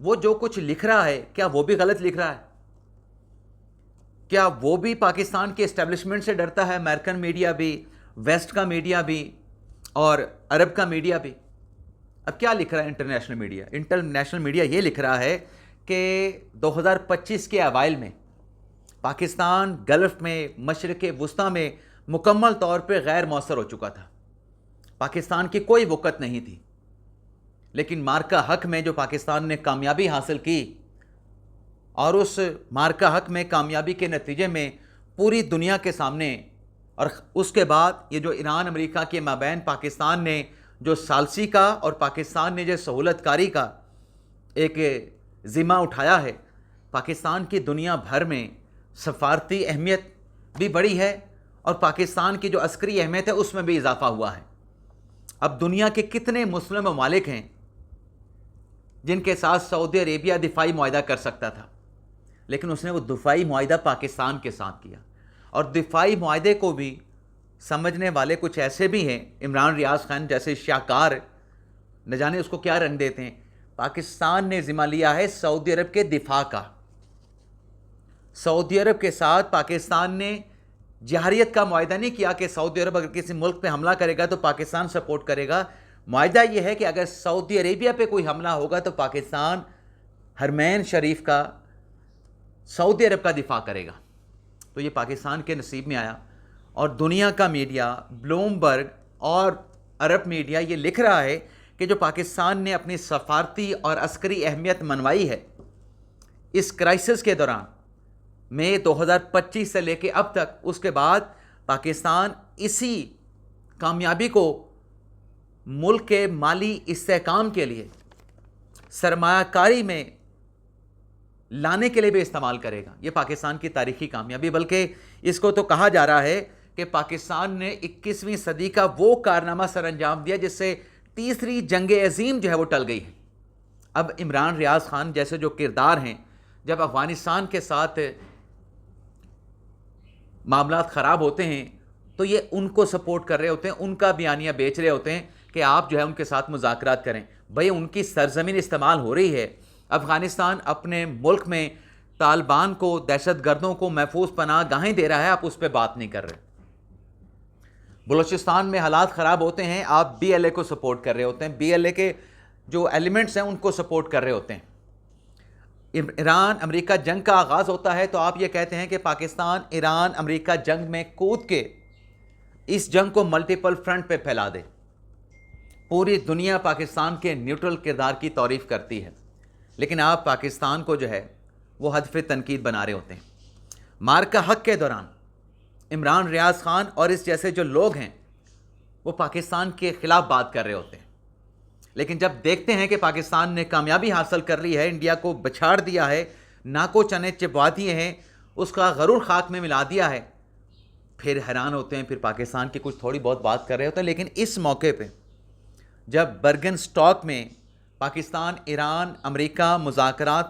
وہ جو کچھ لکھ رہا ہے کیا وہ بھی غلط لکھ رہا ہے؟ کیا وہ بھی پاکستان کے اسٹیبلشمنٹ سے ڈرتا ہے؟ امریکن میڈیا بھی، ویسٹ کا میڈیا بھی اور عرب کا میڈیا بھی۔ اب کیا لکھ رہا ہے انٹرنیشنل میڈیا؟ انٹرنیشنل میڈیا یہ لکھ رہا ہے کہ 2025 کے اوائل میں پاکستان گلف میں، مشرق وسطیٰ میں مکمل طور پہ غیر مؤثر ہو چکا تھا، پاکستان کی کوئی وقت نہیں تھی۔ لیکن مارکا حق میں جو پاکستان نے کامیابی حاصل کی، اور اس مارکا حق میں کامیابی کے نتیجے میں پوری دنیا کے سامنے، اور اس کے بعد یہ جو ایران امریکہ کے مابین پاکستان نے جو ثالثی کا اور پاکستان نے جو سہولت کاری کا ایک ذمہ اٹھایا ہے، پاکستان کی دنیا بھر میں سفارتی اہمیت بھی بڑی ہے اور پاکستان کی جو عسکری اہمیت ہے اس میں بھی اضافہ ہوا ہے۔ اب دنیا کے کتنے مسلم ممالک ہیں جن کے ساتھ سعودی عربیہ دفاعی معاہدہ کر سکتا تھا، لیکن اس نے وہ دفاعی معاہدہ پاکستان کے ساتھ کیا۔ اور دفاعی معاہدے کو بھی سمجھنے والے کچھ ایسے بھی ہیں، عمران ریاض خان جیسے شاہکار، نہ جانے اس کو کیا رنگ دیتے ہیں۔ پاکستان نے ذمہ لیا ہے سعودی عرب کے دفاع کا۔ سعودی عرب کے ساتھ پاکستان نے جہریت کا معاہدہ نہیں کیا کہ سعودی عرب اگر کسی ملک پہ حملہ کرے گا تو پاکستان سپورٹ کرے گا۔ معاہدہ یہ ہے کہ اگر سعودی عربیہ پہ کوئی حملہ ہوگا تو پاکستان حرمین شریف کا، سعودی عرب کا دفاع کرے گا۔ تو یہ پاکستان کے نصیب میں آیا، اور دنیا کا میڈیا، بلومبرگ اور عرب میڈیا یہ لکھ رہا ہے کہ جو پاکستان نے اپنی سفارتی اور عسکری اہمیت منوائی ہے اس کرائسس کے دوران، مئی 2025 سے لے کے اب تک، اس کے بعد پاکستان اسی کامیابی کو ملک کے مالی استحکام کے لیے، سرمایہ کاری میں لانے کے لیے بھی استعمال کرے گا۔ یہ پاکستان کی تاریخی کامیابی، بلکہ اس کو تو کہا جا رہا ہے کہ پاکستان نے 21ویں صدی کا وہ کارنامہ سر انجام دیا جس سے تیسری جنگ عظیم جو ہے وہ ٹل گئی ہے۔ اب عمران ریاض خان جیسے جو کردار ہیں، جب افغانستان کے ساتھ معاملات خراب ہوتے ہیں تو یہ ان کو سپورٹ کر رہے ہوتے ہیں، ان کا بیانیہ بیچ رہے ہوتے ہیں کہ آپ جو ہے ان کے ساتھ مذاکرات کریں۔ بھئی ان کی سرزمین استعمال ہو رہی ہے، افغانستان اپنے ملک میں طالبان کو، دہشت گردوں کو محفوظ پناہ گاہیں دے رہا ہے، آپ اس پہ بات نہیں کر رہے۔ بلوچستان میں حالات خراب ہوتے ہیں، آپ بی ایل اے کو سپورٹ کر رہے ہوتے ہیں، بی ایل اے کے جو ایلیمنٹس ہیں ان کو سپورٹ کر رہے ہوتے ہیں۔ ایران امریکہ جنگ کا آغاز ہوتا ہے تو آپ یہ کہتے ہیں کہ پاکستان ایران امریکہ جنگ میں کود کے اس جنگ کو ملٹیپل فرنٹ پہ پھیلا دے۔ پوری دنیا پاکستان کے نیوٹرل کردار کی تعریف کرتی ہے، لیکن آپ پاکستان کو جو ہے وہ ہدف تنقید بنا رہے ہوتے ہیں۔ مارکا حق کے دوران عمران ریاض خان اور اس جیسے جو لوگ ہیں وہ پاکستان کے خلاف بات کر رہے ہوتے ہیں، لیکن جب دیکھتے ہیں کہ پاکستان نے کامیابی حاصل کر لی ہے، انڈیا کو بچھاڑ دیا ہے، ناکو چنے چبوا دیے ہیں، اس کا غرور خاک میں ملا دیا ہے، پھر حیران ہوتے ہیں، پھر پاکستان کی کچھ تھوڑی بہت بات کر رہے ہوتے ہیں۔ لیکن اس موقع پہ جب برگن اسٹاک میں پاکستان ایران امریکہ مذاکرات،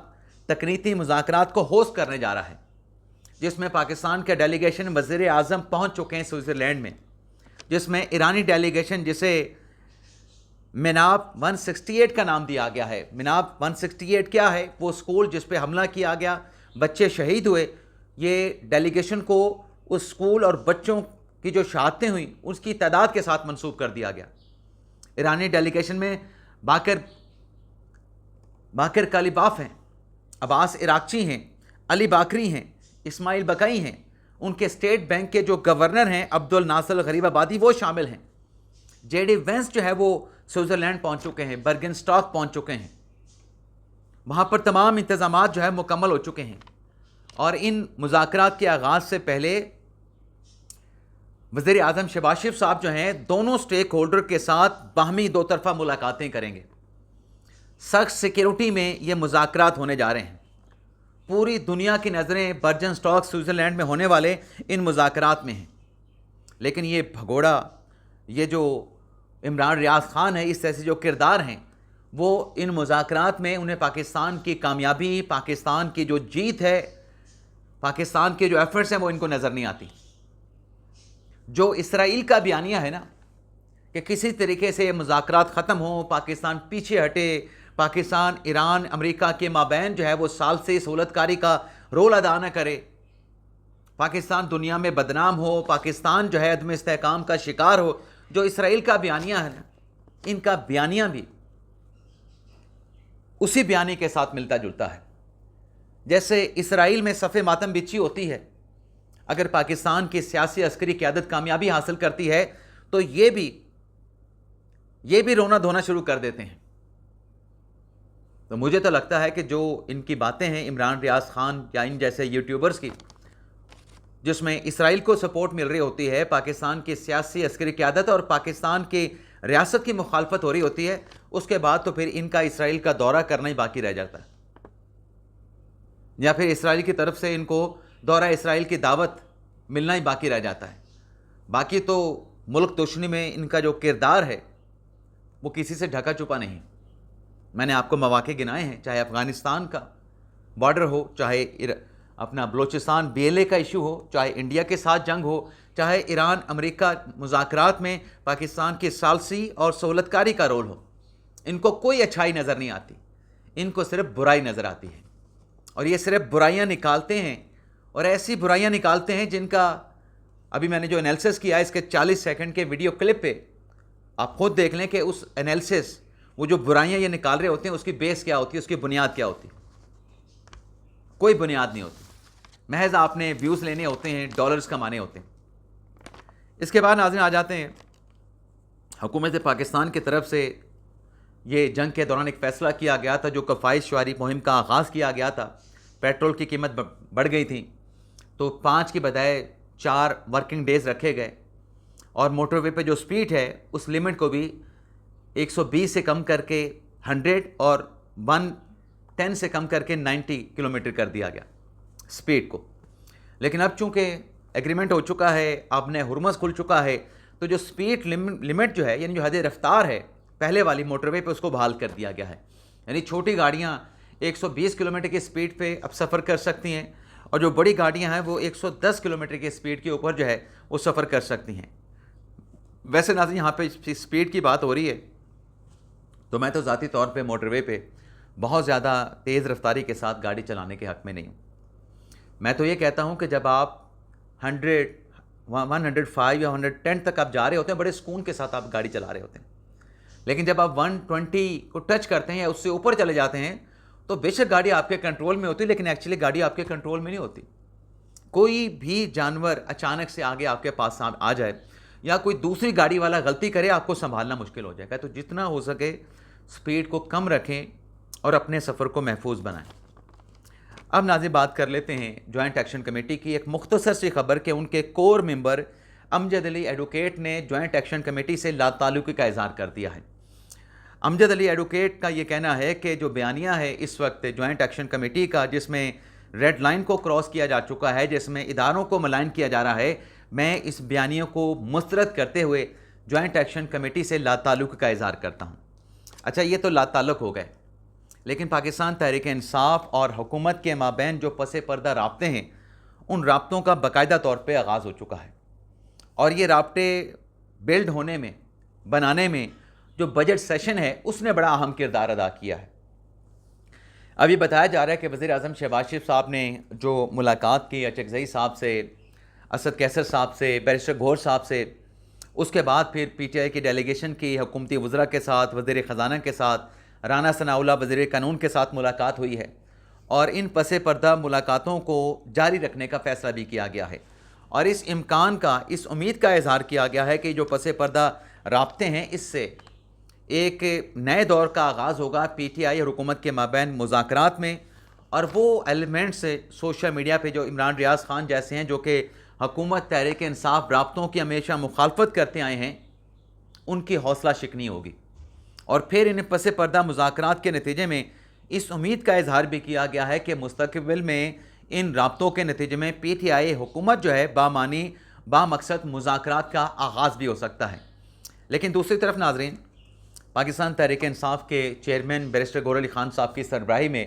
تکنیکی مذاکرات کو ہوسٹ کرنے جا رہا ہے، جس میں پاکستان کے ڈیلیگیشن وزیر اعظم پہنچ چکے ہیں سوئٹزرلینڈ میں، جس میں ایرانی ڈیلیگیشن جسے مناب 168 کا نام دیا گیا ہے۔ مناب 168 کیا ہے؟ وہ اسکول جس پہ حملہ کیا گیا، بچے شہید ہوئے، یہ ڈیلیگیشن کو اس اسکول اور بچوں کی جو شہادتیں ہوئیں اس کی تعداد کے ساتھ منسوب کر دیا گیا۔ ایرانی ڈیلیگیشن میں باقر کالیباف ہیں، عباس عراقچی ہیں، علی باکری ہیں، اسماعیل بقائی ہیں، ان کے اسٹیٹ بینک کے جو گورنر ہیں عبد الناصر غریب آبادی وہ شامل ہیں۔ جے ڈی وینس جو ہے وہ سوئٹزرلینڈ پہنچ چکے ہیں، برگن اسٹاک پہنچ چکے ہیں، وہاں پر تمام انتظامات جو ہے مکمل ہو چکے ہیں۔ اور ان مذاکرات کے آغاز سے پہلے وزیر اعظم شہباز شریف صاحب جو ہیں دونوں سٹیک ہولڈر کے ساتھ باہمی دو طرفہ ملاقاتیں کریں گے۔ سخت سیکیورٹی میں یہ مذاکرات ہونے جا رہے ہیں، پوری دنیا کی نظریں برگن اسٹاک سوئٹزرلینڈ میں ہونے والے ان مذاکرات میں ہیں۔ لیکن یہ بھگوڑا، یہ جو عمران ریاض خان ہے، اس طرح سے جو کردار ہیں، وہ ان مذاکرات میں انہیں پاکستان کی کامیابی، پاکستان کی جو جیت ہے، پاکستان کے جو ایفرٹس ہیں وہ ان کو نظر نہیں آتی۔ جو اسرائیل کا بیانیہ ہے نا کہ کسی طریقے سے یہ مذاکرات ختم ہوں، پاکستان پیچھے ہٹے، پاکستان ایران امریکہ کے مابین جو ہے وہ ثالثی سہولت کاری کا رول ادا نہ کرے، پاکستان دنیا میں بدنام ہو، پاکستان جو ہے عدم استحکام کا شکار ہو. جو اسرائیل کا بیانیہ ہے نا، ان کا بیانیہ بھی اسی بیانیے کے ساتھ ملتا جلتا ہے. جیسے اسرائیل میں صف ماتم بچھی ہوتی ہے، اگر پاکستان کی سیاسی عسکری قیادت کامیابی حاصل کرتی ہے تو یہ بھی رونا دھونا شروع کر دیتے ہیں. تو مجھے تو لگتا ہے کہ جو ان کی باتیں ہیں عمران ریاض خان یا ان جیسے یوٹیوبرز کی، جس میں اسرائیل کو سپورٹ مل رہی ہوتی ہے، پاکستان کی سیاسی عسکری قیادت اور پاکستان کی ریاست کی مخالفت ہو رہی ہوتی ہے، اس کے بعد تو پھر ان کا اسرائیل کا دورہ کرنا ہی باقی رہ جاتا ہے، یا پھر اسرائیل کی طرف سے ان کو دورہ اسرائیل کی دعوت ملنا ہی باقی رہ جاتا ہے. باقی تو ملک دشمنی میں ان کا جو کردار ہے وہ کسی سے ڈھکا چھپا نہیں. میں نے آپ کو مواقع گنائے ہیں، چاہے افغانستان کا بارڈر ہو، چاہے اپنا بلوچستان BLA کا ایشو ہو، چاہے انڈیا کے ساتھ جنگ ہو، چاہے ایران امریکہ مذاکرات میں پاکستان کی ثالثی اور سہولت کاری کا رول ہو. ان کو کوئی اچھائی نظر نہیں آتی، ان کو صرف برائی نظر آتی ہے، اور یہ صرف برائیاں نکالتے ہیں، اور ایسی برائیاں نکالتے ہیں جن کا ابھی میں نے جو انیلسس کیا ہے اس کے 40 سیکنڈ کے ویڈیو کلپ پہ آپ خود دیکھ لیں کہ اس انیلسس وہ جو برائیاں یہ نکال رہے ہوتے ہیں اس کی بیس کیا ہوتی ہے، اس کی بنیاد کیا ہوتی ہے. کوئی بنیاد نہیں ہوتی، محض آپ نے ویوز لینے ہوتے ہیں، ڈالرز کمانے ہوتے ہیں. اس کے بعد ناظرین آ جاتے ہیں حکومت پاکستان کی طرف سے یہ جنگ کے دوران ایک فیصلہ کیا گیا تھا، جو کفائش شعاری مہم کا آغاز کیا گیا تھا. پیٹرول کی قیمت بڑھ گئی تھی تو 5 کی بجائے 4 ورکنگ ڈیز رکھے گئے، اور موٹر وے پہ جو سپیڈ ہے اس لیمٹ کو بھی 120 سے کم کر کے 100 اور 110 سے کم کر کے 90 کلومیٹر کر دیا گیا سپیڈ کو. لیکن اب چونکہ ایگریمنٹ ہو چکا ہے، اب نے ہرمز کھل چکا ہے، تو جو سپیڈ لیمٹ جو ہے، یعنی جو حد رفتار ہے پہلے والی موٹر وے پہ، اس کو بحال کر دیا گیا ہے. یعنی چھوٹی گاڑیاں 120 کلومیٹر کی سپیڈ پہ اب سفر کر سکتی ہیں، اور جو بڑی گاڑیاں ہیں وہ 110 کلومیٹر کی سپیڈ کے اوپر جو ہے وہ سفر کر سکتی ہیں. ویسے ناظرین یہاں پہ سپیڈ کی بات ہو رہی ہے تو میں تو ذاتی طور پہ موٹر وے پہ بہت زیادہ تیز رفتاری کے ساتھ گاڑی چلانے کے حق میں نہیں ہوں. میں تو یہ کہتا ہوں کہ جب آپ 100 105 یا 110 تک آپ جا رہے ہوتے ہیں، بڑے سکون کے ساتھ آپ گاڑی چلا رہے ہوتے ہیں. لیکن جب آپ 120 کو ٹچ کرتے ہیں یا اس سے اوپر چلے جاتے ہیں تو بے شک گاڑی آپ کے کنٹرول میں ہوتی ہے، لیکن ایکچولی گاڑی آپ کے کنٹرول میں نہیں ہوتی. کوئی بھی جانور اچانک سے آگے آپ کے پاس آ جائے یا کوئی دوسری گاڑی والا غلطی کرے، آپ کو سنبھالنا مشکل ہو جائے گا. تو جتنا ہو سکے سپیڈ کو کم رکھیں اور اپنے سفر کو محفوظ بنائیں. اب ناظرین بات کر لیتے ہیں جوائنٹ ایکشن کمیٹی کی ایک مختصر سی خبر کہ ان کے کور ممبر امجد علی ایڈوکیٹ نے جوائنٹ ایکشن کمیٹی سے لا تعلقی کا اظہار کر دیا ہے. امجد علی ایڈوکیٹ کا یہ کہنا ہے کہ جو بیانیہ ہے اس وقت جوائنٹ ایکشن کمیٹی کا، جس میں ریڈ لائن کو کراس کیا جا چکا ہے، جس میں اداروں کو ملائن کیا جا رہا ہے، میں اس بیانیے کو مسترد کرتے ہوئے جوائنٹ ایکشن کمیٹی سے لا تعلق کا اظہار کرتا ہوں. اچھا، یہ تو لا تعلق ہو گئے، لیکن پاکستان تحریک انصاف اور حکومت کے مابین جو پس پردہ رابطے ہیں، ان رابطوں کا باقاعدہ طور پہ آغاز ہو چکا ہے، اور یہ رابطے بلڈ ہونے میں، بنانے میں جو بجٹ سیشن ہے اس نے بڑا اہم کردار ادا کیا ہے. ابھی بتایا جا رہا ہے کہ وزیر اعظم شہباز شریف صاحب نے جو ملاقات کی اچکزئی صاحب سے، اسد کیسر صاحب سے، بیرسٹر گھور صاحب سے، اس کے بعد پھر PTI کی ڈیلیگیشن کی حکومتی وزراء کے ساتھ، وزیر خزانہ کے ساتھ، رانا ثناء اللہ وزیر قانون کے ساتھ ملاقات ہوئی ہے، اور ان پس پردہ ملاقاتوں کو جاری رکھنے کا فیصلہ بھی کیا گیا ہے. اور اس امکان کا، اس امید کا اظہار کیا گیا ہے کہ جو پس پردہ رابطے ہیں اس سے ایک نئے دور کا آغاز ہوگا PTI اور حکومت کے مابین مذاکرات میں. اور وہ ایلیمنٹس سوشل میڈیا پہ جو عمران ریاض خان جیسے ہیں، جو کہ حکومت تحریک انصاف رابطوں کی ہمیشہ مخالفت کرتے آئے ہیں، ان کی حوصلہ شکنی ہوگی. اور پھر ان پس پردہ مذاکرات کے نتیجے میں اس امید کا اظہار بھی کیا گیا ہے کہ مستقبل میں ان رابطوں کے نتیجے میں PTI حکومت جو ہے بامعنی بامقصد مذاکرات کا آغاز بھی ہو سکتا ہے. لیکن دوسری طرف ناظرین، پاکستان تحریک انصاف کے چیئرمین بیرسٹر گور علی خان صاحب کی سربراہی میں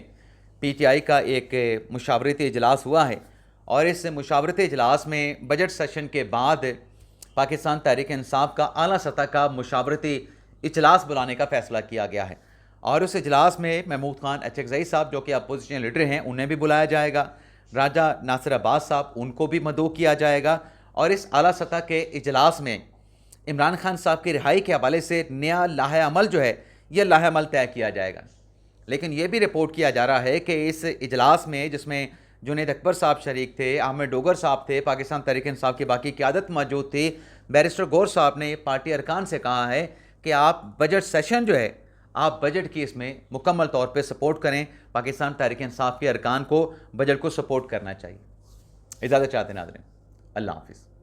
PTI کا ایک مشاورتی اجلاس ہوا ہے، اور اس مشاورتی اجلاس میں بجٹ سیشن کے بعد پاکستان تحریک انصاف کا اعلیٰ سطح کا مشاورتی اجلاس بلانے کا فیصلہ کیا گیا ہے. اور اس اجلاس میں محمود خان اچکزئی صاحب جو کہ اپوزیشن لیڈر ہیں انہیں بھی بلایا جائے گا، راجہ ناصر عباس صاحب ان کو بھی مدعو کیا جائے گا، اور اس اعلیٰ سطح کے اجلاس میں عمران خان صاحب کی رہائی کے حوالے سے نیا لاہ عمل جو ہے یہ لاہ عمل طے کیا جائے گا۔ لیکن یہ بھی رپورٹ کیا جا رہا ہے کہ اس اجلاس میں جس میں جنید اکبر صاحب شریک تھے، احمد ڈوگر صاحب تھے، پاکستان تحریک انصاف کی باقی قیادت موجود تھی، بیرسٹر گور صاحب نے پارٹی ارکان سے کہا ہے کہ آپ بجٹ سیشن جو ہے آپ بجٹ کی اس میں مکمل طور پہ سپورٹ کریں، پاکستان تحریک انصاف کے ارکان کو بجٹ کو سپورٹ کرنا چاہیے۔ اجازت چاہتے ہیں ناظرین، اللہ حافظ۔